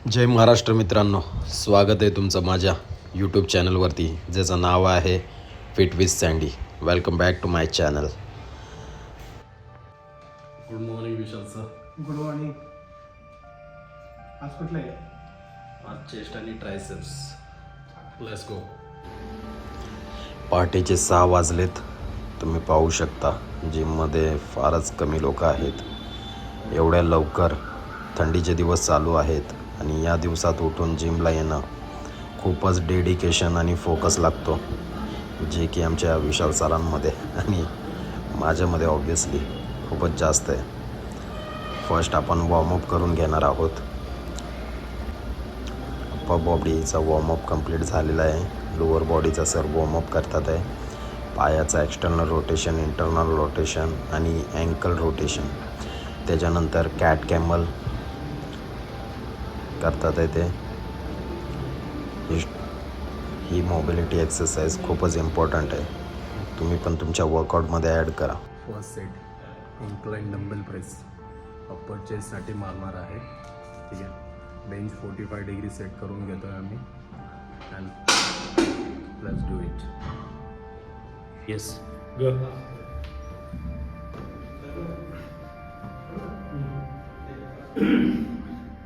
जय महाराष्ट्र मित्रांनो, स्वागत आहे तुमचं माझ्या यूट्यूब चॅनलवरती ज्याचं नाव आहे fit with Sandy. Welcome back to my channel. Good morning Vishal sir. Good morning. आज कुठलं आहे? आज चेस्ट आणि ट्रायसेप्स. Let's go. पहाटेचे 6 वाजलेत. तुम्ही पाहू शकता जिममध्ये फारच कमी लोक आहेत. एवढ्या लवकर थंडीचे दिवस चालू आहेत आणि या दिवसात उठून जिमला येणं खूपच डेडिकेशन आणि फोकस लागतो, जे की आमच्या विशाल सरांमध्ये आणि माझ्यामध्ये ऑब्व्हियसली खूपच जास्त आहे. फर्स्ट आपण वॉर्मअप करून घेणार आहोत. अप्पर बॉडीचा वॉर्मअप कंप्लीट झालेला आहे. लोअर बॉडीचा सर वॉर्मअप करतात आहे. पायाचा एक्सटर्नल रोटेशन, इंटरनल रोटेशन आणि अँकल रोटेशन. त्याच्यानंतर कॅट कॅमल करतात आहे. ते ही मोबिलिटी एक्सरसाइज खूपच इम्पॉर्टंट आहे. तुम्ही पण तुमच्या वर्कआउटमध्ये ॲड करा. First set incline dumbbell press upper चेस्टसाठी मारणार आहे. ठीक आहे. बेंच 45 डिग्री सेट करून घेतो आहे आम्ही. And let's do it. Yes go.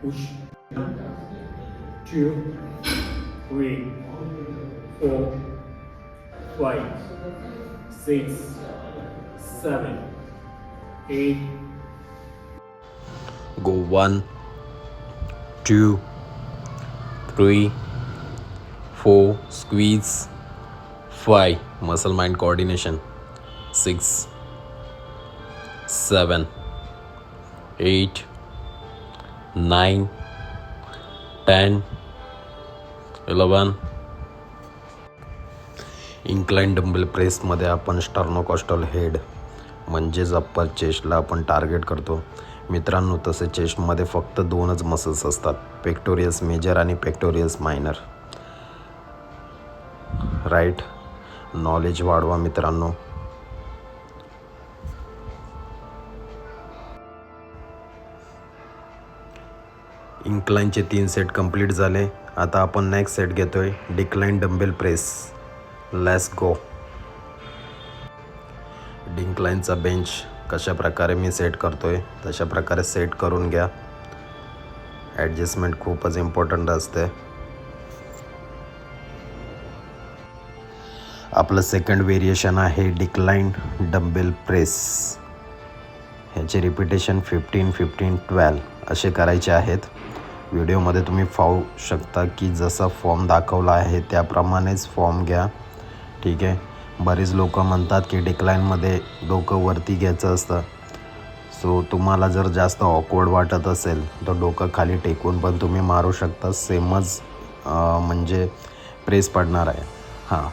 Push. 2, 3, 4, 5, 6, 7, 8. Go 1, 2, 3, 4, squeeze, 5, muscle mind coordination, 6, 7, 8, 9, 10, 11. Incline dumbbell प्रेसमध्ये आपण स्टर्नोकॉस्टल हेड म्हणजेच अप्पर चेस्टला आपण टार्गेट करतो. मित्रांनो, तसे चेस्टमध्ये फक्त 2च मसल्स असतात, पेक्टोरियस मेजर आणि पेक्टोरियस मायनर. राईट. नॉलेज वाढवा मित्रांनो. इन्क्लाइनचे 3 सेट कंप्लीट झाले. आता आपण नेक्स्ट सेट घेतोय decline dumbbell press. Let's go. डिक्लाइनचा बेंच कशा प्रकारे मी सेट करतोय तशा प्रकारे सेट करून घ्या. ॲडजस्टमेंट खूपच इम्पॉर्टंट असते. आपलं सेकंड व्हेरिएशन आहे डिक्लाइन डंबेल प्रेस. ह्याचे रिपिटेशन 15, 15, 12 असे करायचे आहेत. व्हिडिओमध्ये तुम्ही पाहू शकता की जसा फॉर्म दाखवला आहे त्याप्रमाणेच फॉर्म घ्या. ठीक आहे. बरेच लोक म्हणतात की डिक्लाइनमध्ये डोकं वरती घ्यायचं असतं. सो तुम्हाला जर जास्त ऑकवर्ड वाटत असेल तर डोकं खाली टेकून पण तुम्ही मारू शकता. सेमच म्हणजे प्रेस पडणार आहे. हां,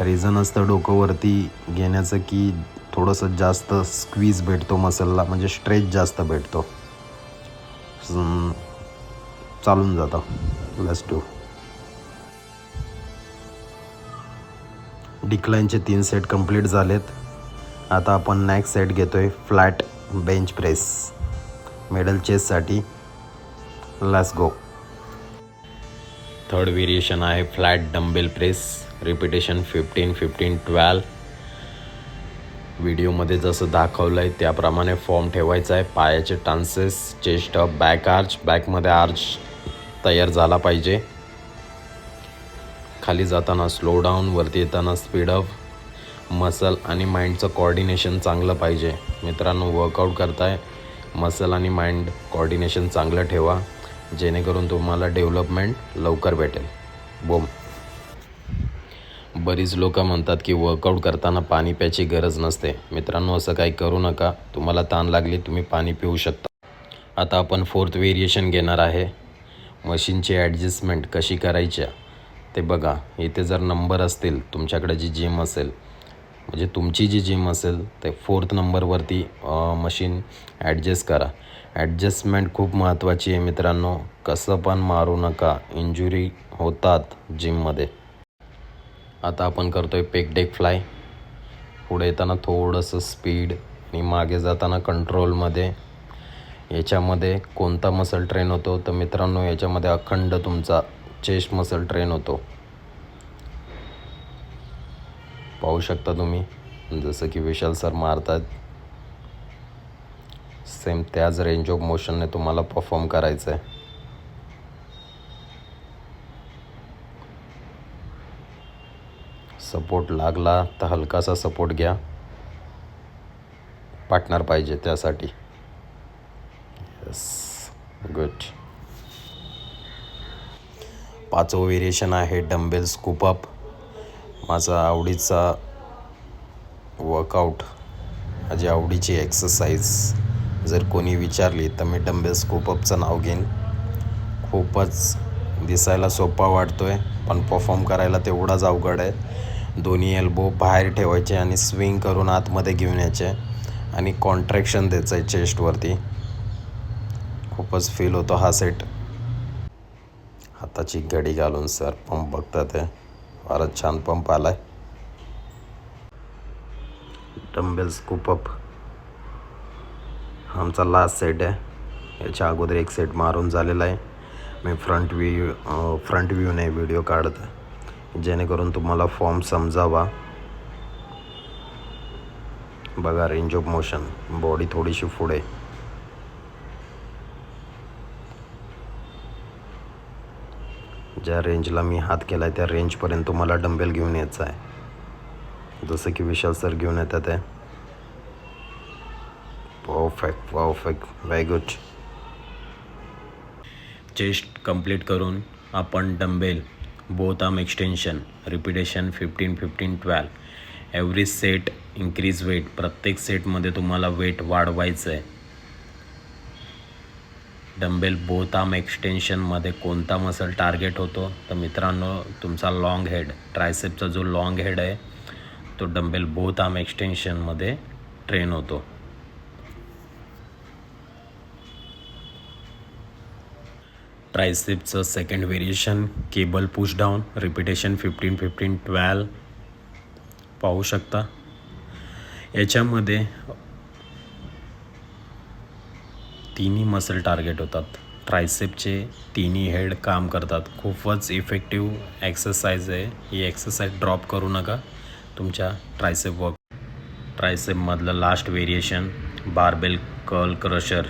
रिझन असतं डोकं वरती घेण्याचं की थोडंसं जास्त स्क्वीज भेटतो मसलला, म्हणजे स्ट्रेच जास्त भेटतो. चालून जातं. Let's do. डिक्लाइनचे 3 सेट कंप्लीट झालेत. आता आपण नेक्स्ट सेट घेतोय फ्लॅट बेंच प्रेस मिडल चेस्टसाठी. Let's go. थर्ड व्हेरिएशन आहे फ्लॅट डंबेल प्रेस. रिपिटेशन 15, 15, 12. व्हिडिओमध्ये जसं दाखवलं आहे त्याप्रमाणे फॉर्म ठेवायचा आहे. पायाचे टान्सेस, चेस्ट अप, बॅक आर्च, बॅकमध्ये आर्च तयार झाला पाहिजे. खाली जाताना स्लो डाऊन, वरती येताना स्पीड अप. मसल आणि माइंडचं कोऑर्डिनेशन चांगलं पाहिजे. मित्रांनो, वर्कआउट करताय, मसल आणि माइंड कोऑर्डिनेशन चांगलं ठेवा, जेणेकरून तुम्हाला डेव्हलपमेंट लवकर भेटेल. बोम. बरीच लोक म्हणतात की वर्कआउट करताना पाणी प्यायची गरज नसते. मित्रांनो, असं काही करू नका. तुम्हाला ताण लागली तुम्ही पाणी पिऊ शकता. आता आपण फोर्थ व्हेरिएशन घेणार आहे. मशीनची ॲडजस्टमेंट कशी करायच्या ते बघा. इथे जर नंबर असतील, तुमच्याकडे जी जिम असेल, म्हणजे तुमची जी जिम असेल ते 4th नंबरवरती मशीन ॲडजस्ट करा. ॲडजस्टमेंट खूप महत्त्वाची आहे मित्रांनो. कसं पण मारू नका, इंजुरी होतात जिममध्ये. आता आपण करतोय पेक डेक फ्लाय. पुढे येताना थोडंसं स्पीड आणि मागे जाताना कंट्रोलमध्ये. याच्यामध्ये कोणता मसल ट्रेन होतो तर मित्रांनो याच्यामध्ये अखंड तुमचा चेस्ट मसल ट्रेन होतो. पाहू शकता तुम्ही जसं की विशाल सर मारतात सेम त्याच रेंज ऑफ मोशनने तुम्हाला परफॉर्म करायचं आहे. सपोर्ट लागला तर हलकासा सपोर्ट घ्या. पार्टनर पाहिजे त्यासाठी. Yes, good. 5वं व्हेरिएशन आहे डंबेल स्कूप अप. माझा आवडीचा वर्कआउट, माझी आवडीची एक्सरसाइज जर कोणी विचारली तर मी डंबेल स्कूप अपचं नाव घेईन. खूपच दिसायला सोपा वाटतो आहे पण परफॉर्म करायला तेवढाच अवघड आहे. दोन्ही एल्बो बाहेर ठेवायचे आणि स्विंग करून आतमध्ये घेऊन यायचे आणि कॉन्ट्रॅक्शन द्यायचं आहे चेस्टवरती. खूपच फील होतो हा सेट. हाताची घडी घालून सर पंप बघतात आहे. फारच छान पंप आलाय. डंबेल स्कूप अप आमचा लास्ट सेट आहे. याच्या अगोदर एक सेट मारून झालेला आहे. मी फ्रंट व्ह्यूने व्हिडिओ काढत आहे जेणेकरून तुम्हाला फॉर्म समजावा. बघा रेंज ऑफ मोशन, बॉडी थोडीशी पुढे. ज्या रेंजला मी हात केला आहे त्या रेंजपर्यंत तुम्हाला डंबेल घेऊन यायचं आहे जसं की विशाल सर घेऊन येतात आहे. Perfect, very good. Chest complete करून आपण dumbbell both arm extension repetition 15-15-12 every set increase weight. प्रत्येक सेटमध्ये तुम्हाला वेट वाढवायचं आहे. डंबेल बोथ आर्म एक्सटेन्शनमध्ये कोणता मसल टार्गेट होतो तर मित्रांनो तुमचा लॉंग हेड, ट्रायसेपचा जो लॉंग हेड आहे तो डंबेल बोथ आर्म एक्सटेन्शनमध्ये ट्रेन होतो. ट्रायसेपचं second variation cable push down repetition 15-15-12 पाहू शकता. याच्यामध्ये तिन्ही मसल टार्गेट होतात. ट्रायसेपचे तिन्ही हेड काम करतात. खूपच इफेक्टिव्ह एक्सरसाइज आहे ही. एक्सरसाइज ड्रॉप करू नका तुमच्या ट्रायसेप वर्क. ट्रायसेपमधलं last variation barbell curl crusher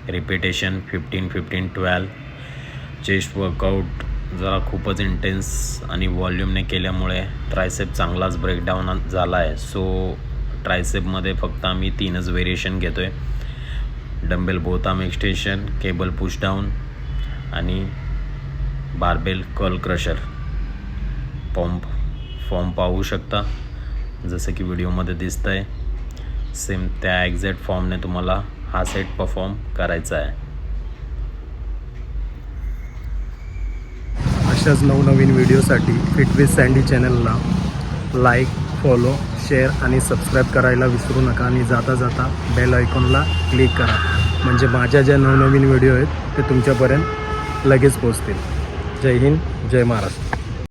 repetition 15-15-12. Chest workout जरा खूपच इंटेन्स आणि वॉल्यूमने केल्यामुळे ट्रायसेप चांगलाच ब्रेकडाऊन झाला आहे. सो ट्रायसेपमध्ये फक्त आम्ही 3च व्हेरिएशन घेतो आहे. Dumbbell both arm extension, cable push down आणि बारबेल कर्ल क्रशर. फॉर्म पाहू शकता जसं की व्हिडिओमध्ये दिसतं आहे. सेम त्या एक्झॅक्ट फॉर्मने तुम्हाला हा सेट परफॉर्म करायचा आहे. अशाच नवनवीन व्हिडिओसाठी फिट विथ सँडी चॅनलला लाईक, फॉलो, शेअर आणि सबस्क्राईब करायला विसरू नका. आणि जाता जाता बेल आयकॉनला क्लिक करा म्हणजे माझ्या ज्या नवनवीन व्हिडिओ आहेत ते तुमच्यापर्यंत लगेच पोहोचतील. जय हिंद, जय महाराष्ट्र.